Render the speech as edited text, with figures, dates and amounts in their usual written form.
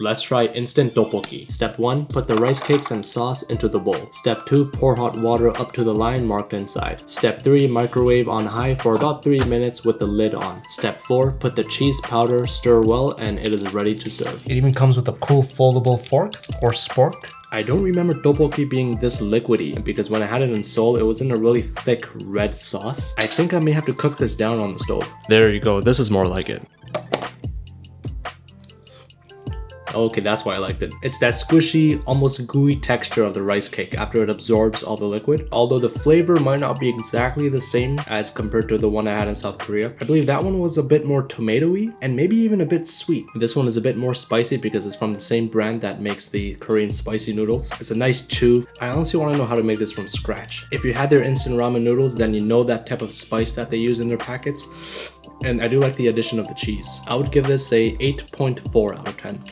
Let's try instant tteokbokki. Step 1. Put the rice cakes and sauce into the bowl. Step 2. Pour hot water up to the line marked inside. Step 3. Microwave on high for about 3 minutes with the lid on. Step 4. Put the cheese powder, stir well, and it is ready to serve. It even comes with a cool foldable fork or spork. I don't remember tteokbokki being this liquidy because when I had it in Seoul, it was in a really thick red sauce. I think I may have to cook this down on the stove. There you go, this is more like it. Okay, that's why I liked it. It's that squishy, almost gooey texture of the rice cake after it absorbs all the liquid. Although the flavor might not be exactly the same as compared to the one I had in South Korea. I believe that one was a bit more tomatoey and maybe even a bit sweet. This one is a bit more spicy because it's from the same brand that makes the Korean spicy noodles. It's a nice chew. I honestly want to know how to make this from scratch. If you had their instant ramen noodles, then you know that type of spice that they use in their packets. And I do like the addition of the cheese. I would give this a 8.4 out of 10.